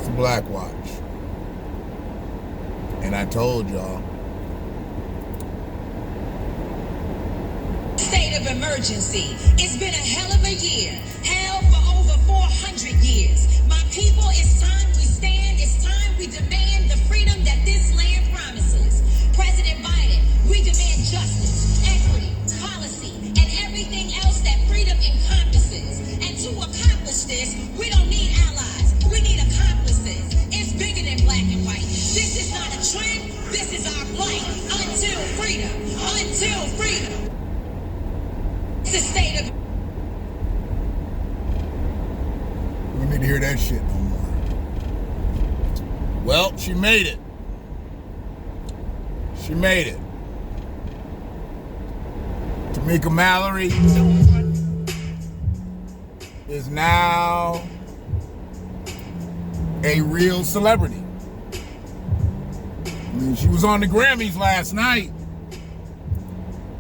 the BlackWatch. And I told y'all. State of emergency. It's been a hell of a year. Hell for over 400 years. My people, it's time we stand. It's time we demand the freedom that this land promises. President Biden, we demand justice, equity, policy, and everything else that freedom encompasses. And to accomplish this, we don't need allies. We need accomplices. It's bigger than black and white. This is not a trend. This is our plight. Until freedom. Until freedom. It's a state of... We don't need to hear that shit no more. Well, she made it. She made it. Tamika Mallory is now a real celebrity. I mean, she was on the Grammys last night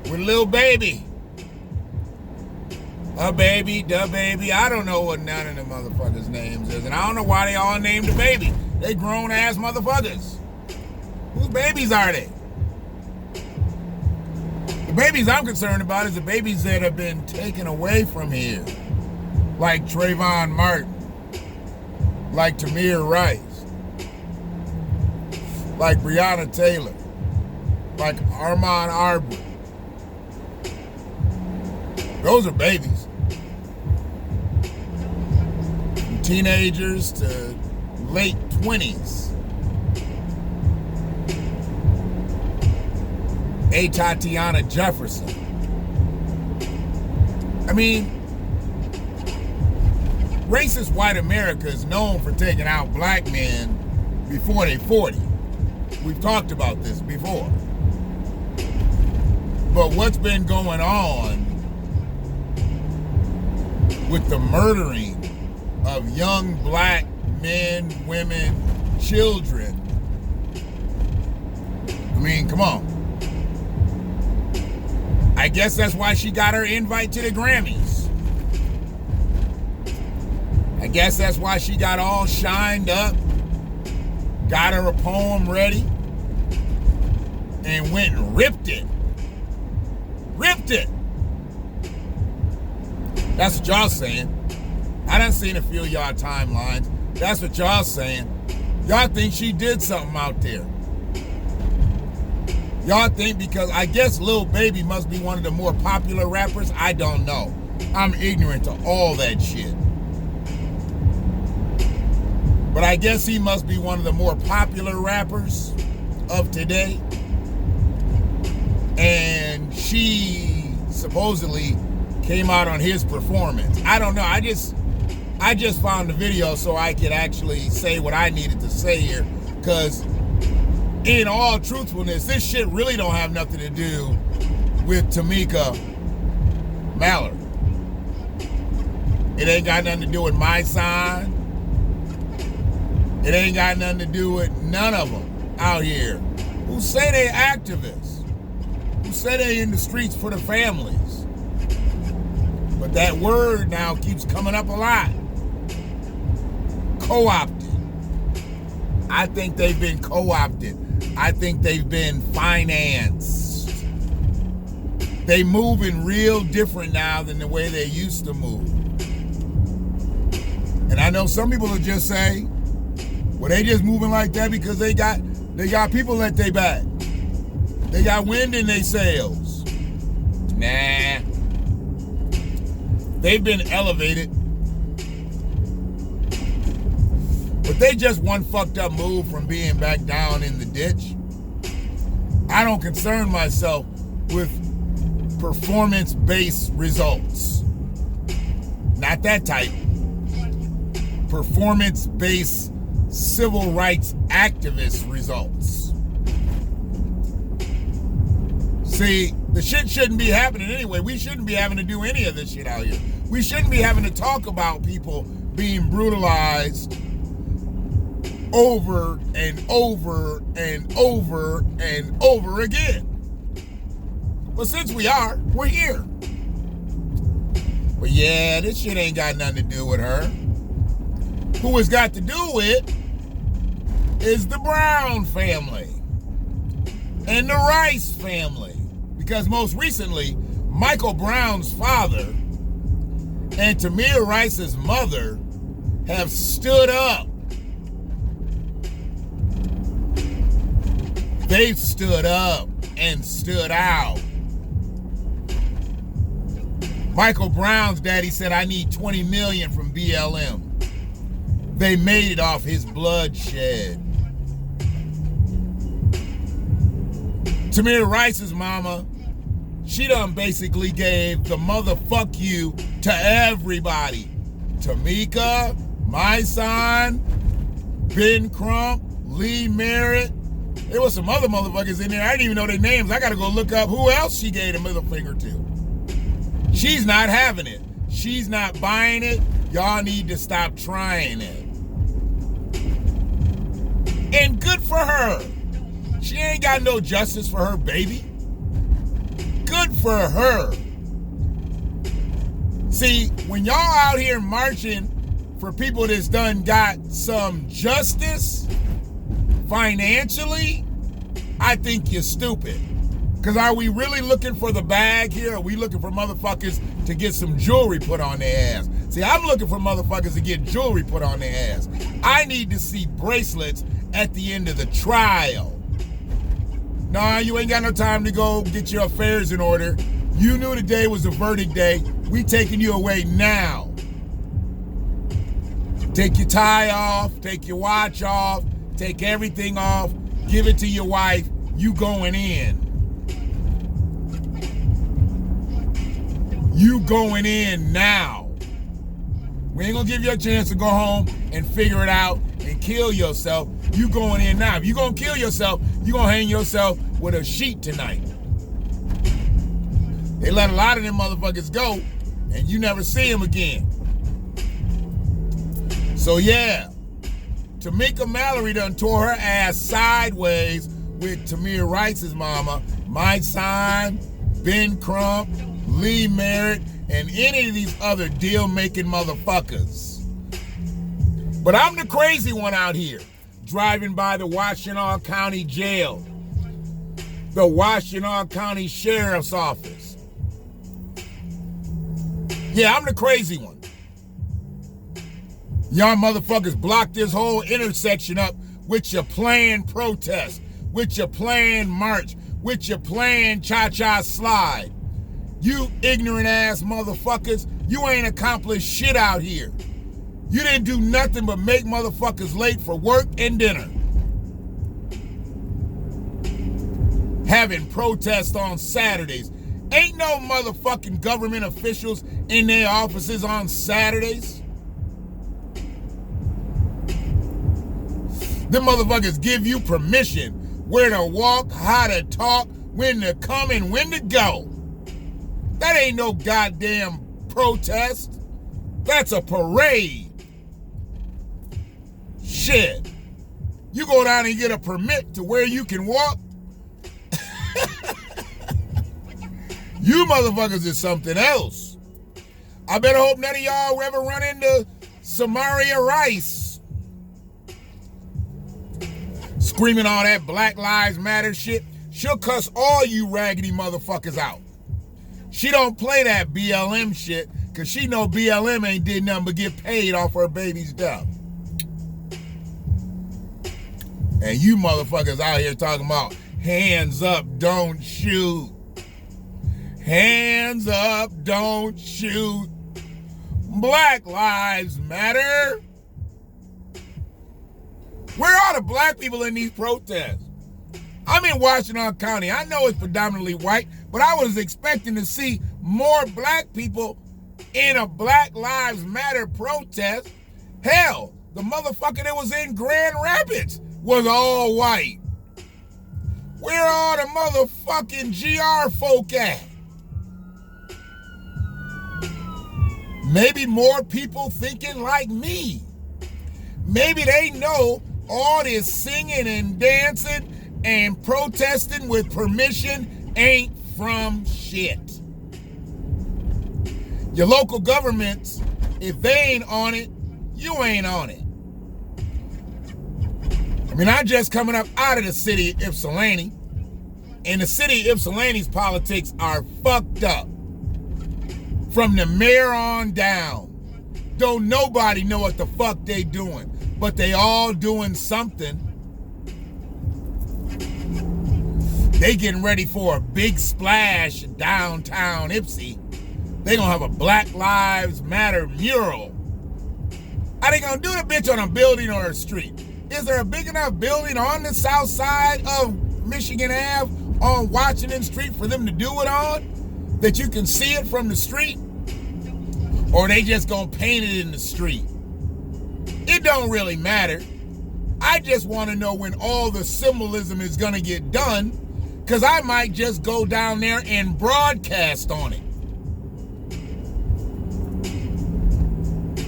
with Lil Baby. A baby, the baby. I don't know what none of the motherfuckers' names is, and I don't know why they all named the baby. They grown ass motherfuckers. Whose babies are they? The babies I'm concerned about is the babies that have been taken away from here, like Trayvon Martin, like Tamir Rice, like Breonna Taylor, like Ahmaud Arbery. Those are babies. From teenagers to late 20s. A Tatiana Jefferson. I mean, racist white America is known for taking out black men before they're 40. We've talked about this before. But what's been going on with the murdering of young black men, women, children? I mean, come on. I guess that's why she got her invite to the Grammys. I guess that's why she got all shined up, got her a poem ready, and went and ripped it. Ripped it. That's what y'all saying. I done seen a few of y'all timelines. That's what y'all saying. Y'all think she did something out there. Y'all think because, I guess Lil Baby must be one of the more popular rappers. I don't know. I'm ignorant to all that shit. But I guess he must be one of the more popular rappers of today. And she supposedly came out on his performance. I don't know. I just found the video so I could actually say what I needed to say here. Because in all truthfulness, this shit really don't have nothing to do with Tamika Mallory. It ain't got nothing to do with my sign. It ain't got nothing to do with none of them out here who say they activists, who say they in the streets for the families. But that word now keeps coming up a lot. Co-opted. I think they've been co-opted. I think they've been financed. They moving real different now than the way they used to move. And I know some people will just say, well, they just moving like that because they got people at their back. They got wind in their sails. Nah. They've been elevated. But they just one fucked up move from being back down in the ditch. I don't concern myself with performance-based results. Not that type. Performance-based civil rights activist results. See, the shit shouldn't be happening anyway. We shouldn't be having to do any of this shit out here. We shouldn't be having to talk about people being brutalized over and over and over and over again. But since we are, we're here. But yeah, this shit ain't got nothing to do with her. Who it's got to do with is the Brown family and the Rice family. Because most recently, Michael Brown's father and Tamir Rice's mother have stood up. They've stood up and stood out. Michael Brown's daddy said, I need 20 million from BLM. They made it off his bloodshed. Tamir Rice's mama, she done basically gave the motherfuck you to everybody. Tamika, my son, Ben Crump, Lee Merritt. There was some other motherfuckers in there. I didn't even know their names. I gotta go look up who else she gave the middle finger to. She's not having it. She's not buying it. Y'all need to stop trying it. And good for her. She ain't got no justice for her baby. Good for her. See, when y'all out here marching for people that's done got some justice financially, I think you're stupid. Because are we really looking for the bag here? Or are we looking for motherfuckers to get some jewelry put on their ass? See, I'm looking for motherfuckers to get jewelry put on their ass. I need to see bracelets at the end of the trial. Nah, you ain't got no time to go get your affairs in order. You knew today was the verdict day. We taking you away now. Take your tie off, take your watch off, take everything off, give it to your wife. You going in. You going in now. We ain't gonna give you a chance to go home and figure it out and kill yourself. You going in now. If you gonna kill yourself, you gonna hang yourself with a sheet tonight. They let a lot of them motherfuckers go, and you never see them again. So yeah, Tamika Mallory done tore her ass sideways with Tamir Rice's mama, my son, Ben Crump, Lee Merritt, and any of these other deal-making motherfuckers. But I'm the crazy one out here, driving by the Washtenaw County Jail, the Washtenaw County Sheriff's Office. Yeah, I'm the crazy one. Y'all motherfuckers blocked this whole intersection up with your planned protest, with your planned march, with your planned cha-cha slide. You ignorant ass motherfuckers, you ain't accomplished shit out here. You didn't do nothing but make motherfuckers late for work and dinner. Having protests on Saturdays. Ain't no motherfucking government officials in their offices on Saturdays. Them motherfuckers give you permission where to walk, how to talk, when to come and when to go. That ain't no goddamn protest. That's a parade. Shit. You go down and get a permit to where you can walk? You motherfuckers is something else. I better hope none of y'all ever run into Samaria Rice screaming all that Black Lives Matter shit. She'll cuss all you raggedy motherfuckers out. She don't play that BLM shit because she know BLM ain't did nothing but get paid off her baby's death. And you motherfuckers out here talking about hands up, don't shoot. Hands up, don't shoot. Black Lives Matter. Where are the black people in these protests? I'm in Washtenaw County. I know it's predominantly white, but I was expecting to see more black people in a Black Lives Matter protest. Hell, the motherfucker that was in Grand Rapids was all white. Where are the motherfucking GR folk at? Maybe more people thinking like me. Maybe they know all this singing and dancing and protesting with permission ain't from shit. Your local governments, if they ain't on it, you ain't on it. I mean, I'm just coming up out of the city of Ypsilanti, and the city of Ypsilanti's politics are fucked up. From the mayor on down. Don't nobody know what the fuck they doing, but they all doing something. They getting ready for a big splash in downtown Ypsi. They gonna have a Black Lives Matter mural. Are they gonna do the bitch on a building or a street? Is there a big enough building on the south side of Michigan Ave on Washington Street for them to do it on? That you can see it from the street? Or they just gonna paint it in the street? It don't really matter. I just want to know when all the symbolism is gonna get done, because I might just go down there and broadcast on it.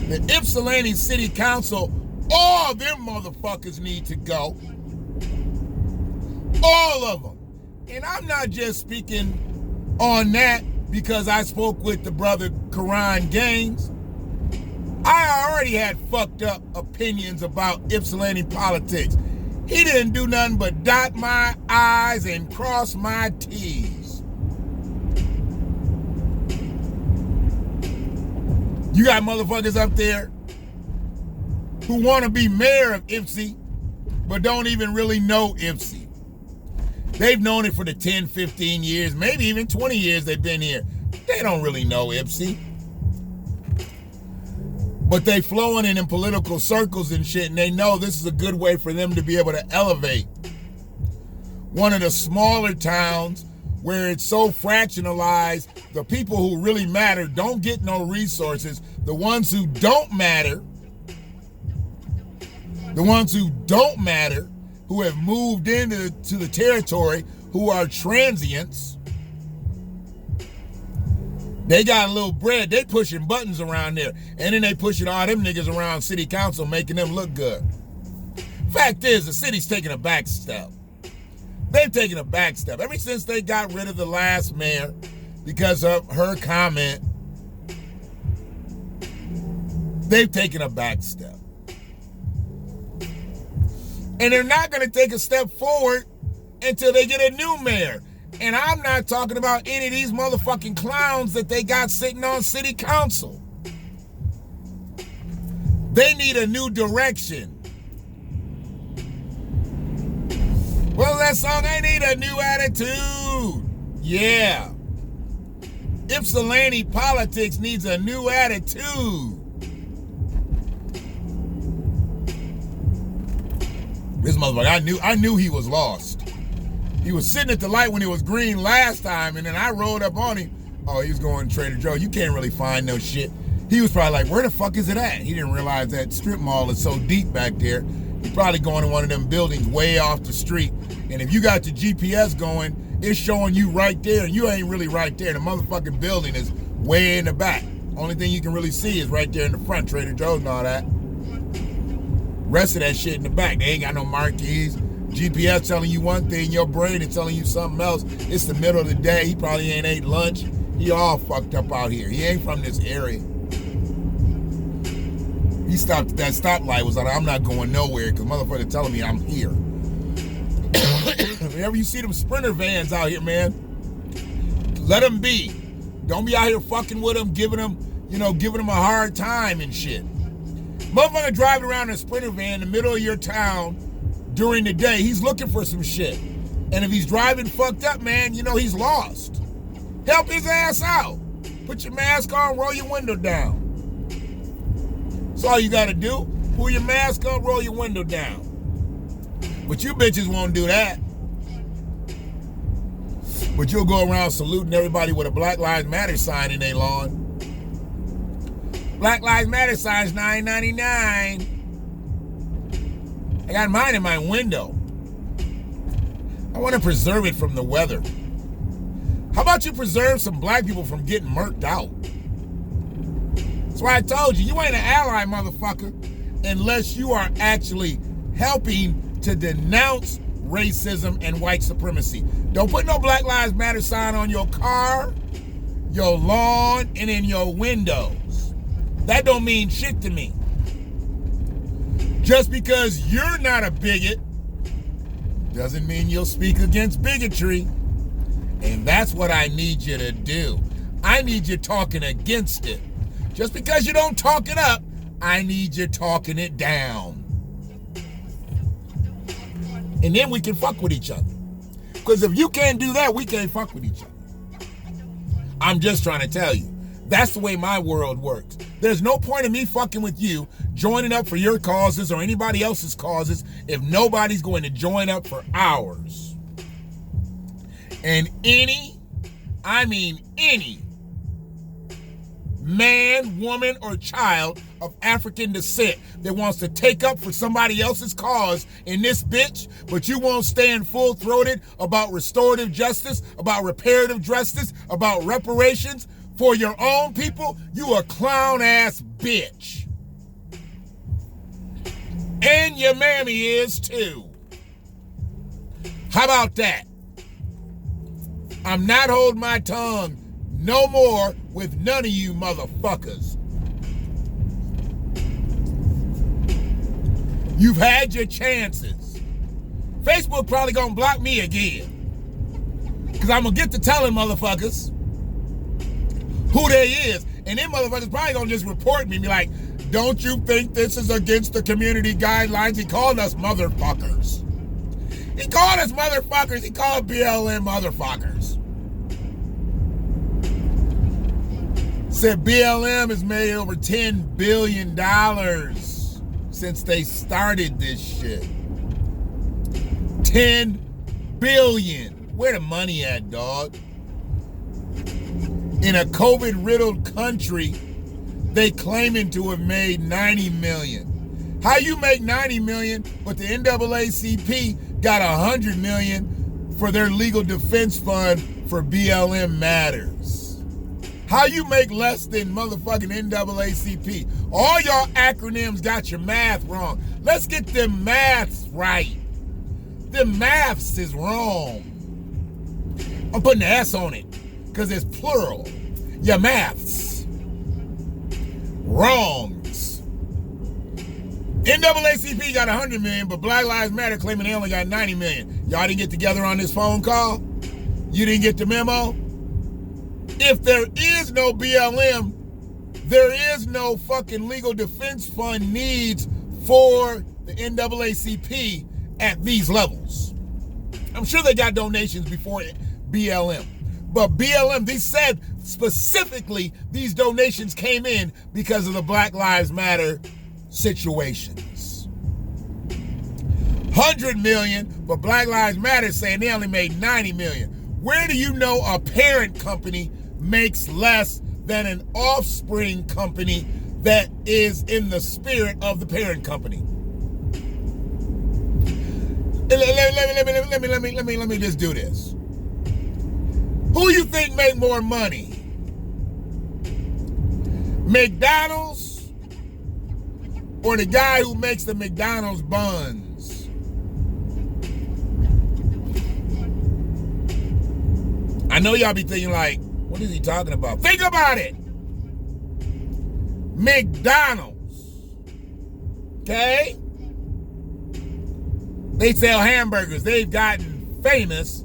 The Ypsilanti City Council, all them motherfuckers need to go. All of them. And I'm not just speaking on that because I spoke with the brother Karan Gaines. I already had fucked up opinions about Ypsilanti politics. He didn't do nothing but dot my I's and cross my T's. You got motherfuckers up there who want to be mayor of Ypsi, but don't even really know Ypsi. They've known it for the 10, 15 years, maybe even 20 years they've been here. They don't really know Ypsi. But they flowing in political circles and shit, and they know this is a good way for them to be able to elevate one of the smaller towns where it's so fractionalized, the people who really matter don't get no resources. The ones who don't matter, who have moved into the territory, who are transients, they got a little bread. They pushing buttons around there. And then they pushing all them niggas around city council, making them look good. Fact is, the city's taking a back step. They've taken a back step. Ever since they got rid of the last mayor because of her comment, they've taken a back step. And they're not going to take a step forward until they get a new mayor. And I'm not talking about any of these motherfucking clowns that they got sitting on city council. They need a new direction. Well, that song, I need a new attitude. Yeah. Ypsilanti politics needs a new attitude. This motherfucker, I knew he was lost. He was sitting at the light when it was green last time, and then I rolled up on him. Oh, he was going to Trader Joe. You can't really find no shit. He was probably like, where the fuck is it at? He didn't realize that strip mall is so deep back there. He's probably going to one of them buildings way off the street. And if you got your GPS going, it's showing you right there, and you ain't really right there. The motherfucking building is way in the back. Only thing you can really see is right there in the front, Trader Joe's and all that. Rest of that shit in the back. They ain't got no marquees. GPS telling you one thing, your brain is telling you something else. It's the middle of the day. He probably ain't ate lunch. He all fucked up out here. He ain't from this area. He stopped at that stoplight, was like, I'm not going nowhere because motherfucker telling me I'm here. Whenever you see them Sprinter vans out here, man, let them be. Don't be out here fucking with them, giving them a hard time and shit. Motherfucker driving around in a Sprinter van in the middle of your town during the day, he's looking for some shit. And if he's driving fucked up, man, he's lost. Help his ass out. Put your mask on, roll your window down. That's all you gotta do. Pull your mask up, roll your window down. But you bitches won't do that. But you'll go around saluting everybody with a Black Lives Matter sign in their lawn. Black Lives Matter sign's $9.99. I got mine in my window. I want to preserve it from the weather. How about you preserve some black people from getting murked out? That's why I told you ain't an ally, motherfucker, unless you are actually helping to denounce racism and white supremacy. Don't put no Black Lives Matter sign on your car, your lawn, and in your windows. That don't mean shit to me. Just because you're not a bigot doesn't mean you'll speak against bigotry. And that's what I need you to do. I need you talking against it. Just because you don't talk it up, I need you talking it down. And then we can fuck with each other. Because if you can't do that, we can't fuck with each other. I'm just trying to tell you. That's the way my world works. There's no point in me fucking with you, joining up for your causes or anybody else's causes if nobody's going to join up for ours. And any man, woman, or child of African descent that wants to take up for somebody else's cause in this bitch, but you won't stand full-throated about restorative justice, about reparative justice, about reparations for your own people, you a clown-ass bitch. And your mammy is too. How about that? I'm not holding my tongue no more with none of you motherfuckers. You've had your chances. Facebook probably gonna block me again. Because I'm gonna get to telling motherfuckers who they is. And then motherfuckers probably gonna just report me and be like, don't you think this is against the community guidelines? He called us motherfuckers. He called us motherfuckers. He called BLM motherfuckers. Said BLM has made over $10 billion since they started this shit. 10 billion. Where the money at, dog? In a COVID-riddled country, they claiming to have made 90 million. How you make 90 million, but the NAACP got 100 million for their legal defense fund for BLM matters? How you make less than motherfucking NAACP? All y'all acronyms got your math wrong. Let's get them maths right. The maths is wrong. I'm putting the S on it because it's plural. Your maths. Wrongs. NAACP got 100 million, but Black Lives Matter claiming they only got 90 million. Y'all didn't get together on this phone call? You didn't get the memo? If there is no BLM, there is no fucking legal defense fund needs for the NAACP at these levels. I'm sure they got donations before BLM. But BLM, they said specifically these donations came in because of the Black Lives Matter situations. 100 million, but Black Lives Matter saying they only made 90 million. Where do you know a parent company makes less than an offspring company that is in the spirit of the parent company? Let me just do this. Who you think make more money? McDonald's or the guy who makes the McDonald's buns? I know y'all be thinking like, what is he talking about? Think about it. McDonald's. Okay? They sell hamburgers. They've gotten famous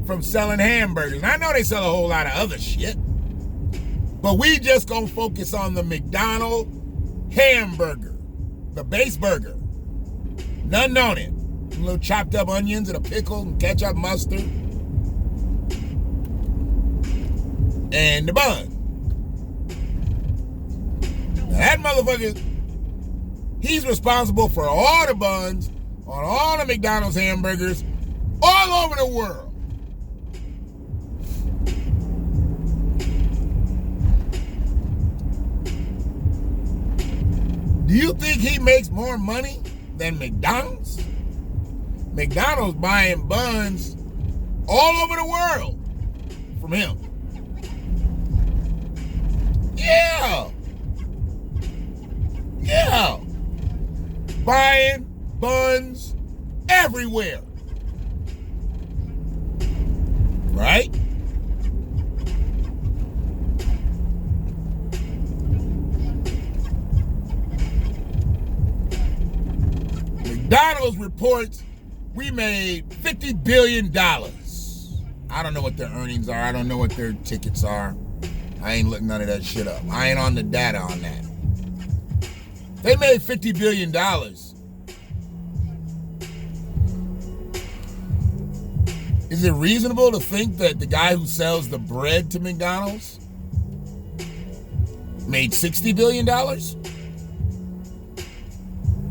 from selling hamburgers. And I know they sell a whole lot of other shit. But we just gonna focus on the McDonald's hamburger. The base burger. Nothing on it. A little chopped up onions and a pickle and ketchup, mustard. And the bun. Now that motherfucker, he's responsible for all the buns on all the McDonald's hamburgers all over the world. Do you think he makes more money than McDonald's? McDonald's buying buns all over the world from him. Yeah. Yeah. Buying buns everywhere. Right? McDonald's reports we made $50 billion. I don't know what their earnings are. I don't know what their tickets are. I ain't looking none of that shit up. I ain't on the data on that. They made $50 billion. Is it reasonable to think that the guy who sells the bread to McDonald's made $60 billion?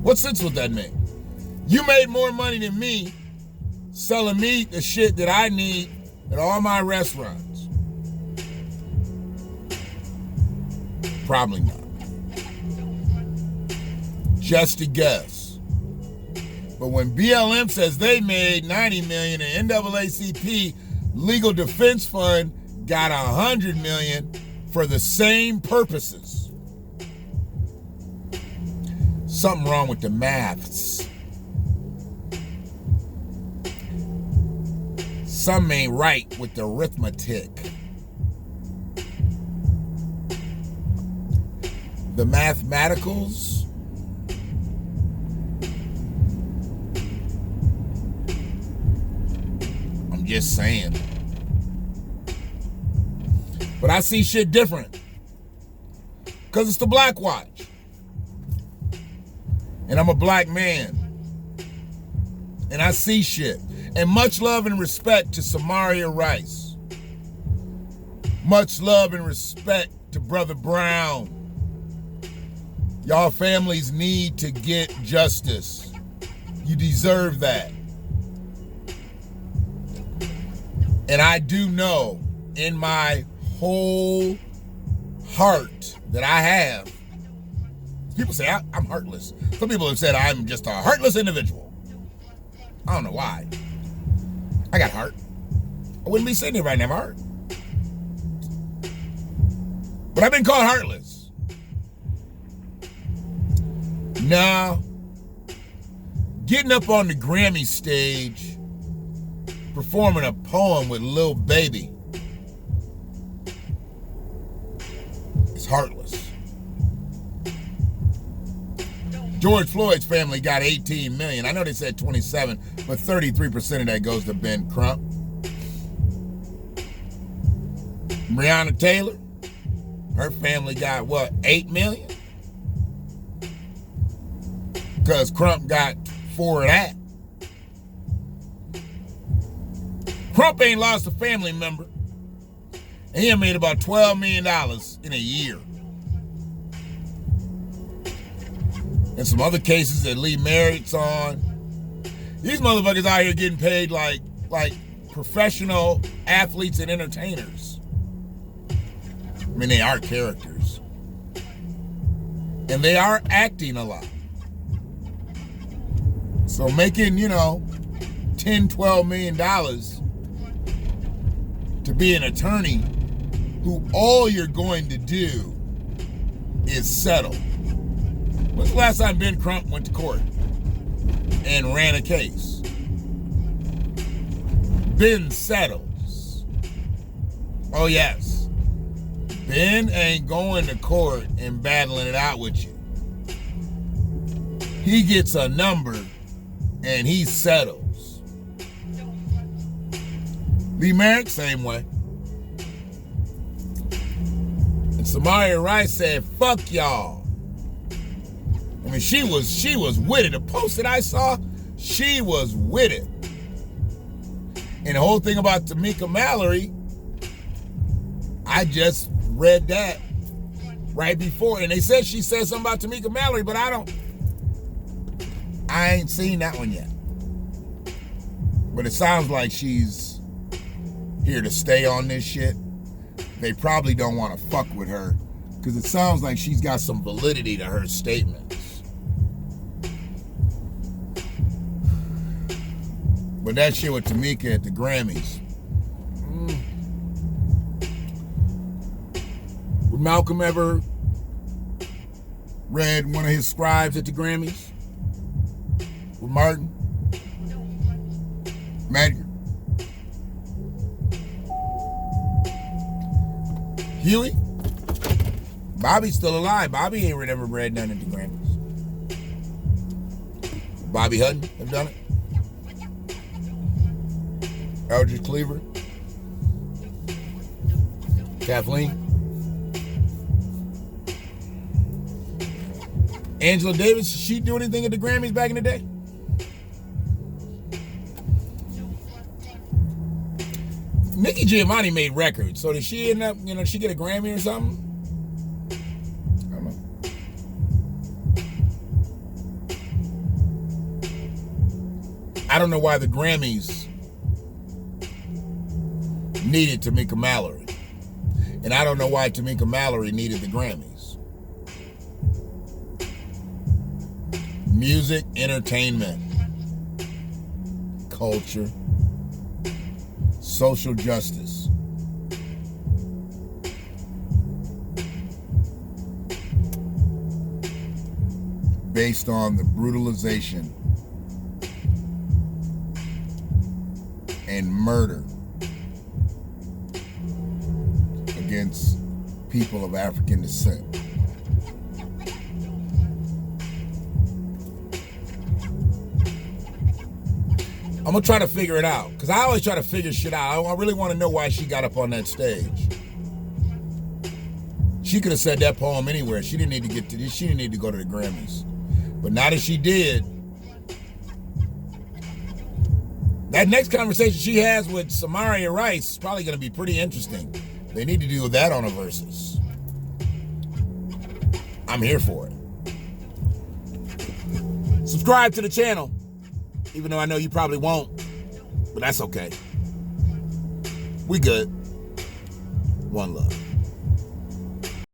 What sense would that make? You made more money than me selling me the shit that I need at all my restaurants. Probably not. Just a guess. But when BLM says they made $90 million and NAACP Legal Defense Fund got $100 million for the same purposes, something wrong with the maths. Something ain't right with the arithmetic. The mathematicals. I'm just saying. But I see shit different. Because it's the BlackWatch. And I'm a black man. And I see shit. And much love and respect to Samaria Rice. Much love and respect to Brother Brown. Y'all families need to get justice. You deserve that. And I do know in my whole heart that I have. People say I'm heartless. Some people have said I'm just a heartless individual. I don't know why. I got heart. I wouldn't be sitting here if I didn't have heart. But I've been called heartless. Now, getting up on the Grammy stage, performing a poem with Lil Baby, is heartless. George Floyd's family got 18 million. I know they said 27, but 33% of that goes to Ben Crump. Breonna Taylor, her family got what, 8 million? Because Crump got 4 of that. Crump ain't lost a family member, and he made about $12 million in a year. And some other cases that Lee Merritt's on. These motherfuckers out here getting paid like professional athletes and entertainers. I mean, they are characters. And they are acting a lot. So making, $10, $12 million to be an attorney who all you're going to do is settle. When's the last time Ben Crump went to court and ran a case? Ben settles. Oh, yes. Ben ain't going to court and battling it out with you. He gets a number and he settles. Lee Merrick, same way. And Samaria Rice said, fuck y'all. I mean, she was with it. The post that I saw, she was with it. And the whole thing about Tamika Mallory, I just read that right before. And they said she said something about Tamika Mallory, but I ain't seen that one yet. But it sounds like she's here to stay on this shit. They probably don't want to fuck with her because it sounds like she's got some validity to her statements. But that shit with Tamika at the Grammys. Would Malcolm ever read one of his scribes at the Grammys? With Martin? Medgar? Huey? Bobby's still alive. Bobby ain't ever read none at the Grammys. Bobby Hutton have done it. Eldridge Cleaver. Kathleen. Angela Davis, did she do anything at the Grammys back in the day? Nikki Giovanni made records, so did she end up, did she get a Grammy or something? I don't know. I don't know why the Grammys needed Tamika Mallory. And I don't know why Tamika Mallory needed the Grammys. Music, entertainment, culture, social justice. Based on the brutalization and murder against people of African descent. I'm gonna try to figure it out, because I always try to figure shit out. I really want to know why she got up on that stage. She could have said that poem anywhere. She didn't need to get to this. She didn't need to go to the Grammys. But now that she did, that next conversation she has with Samaria Rice is probably gonna be pretty interesting. They need to do that on a Versus. I'm here for it. Subscribe to the channel, even though I know you probably won't, but that's okay. We good. One love.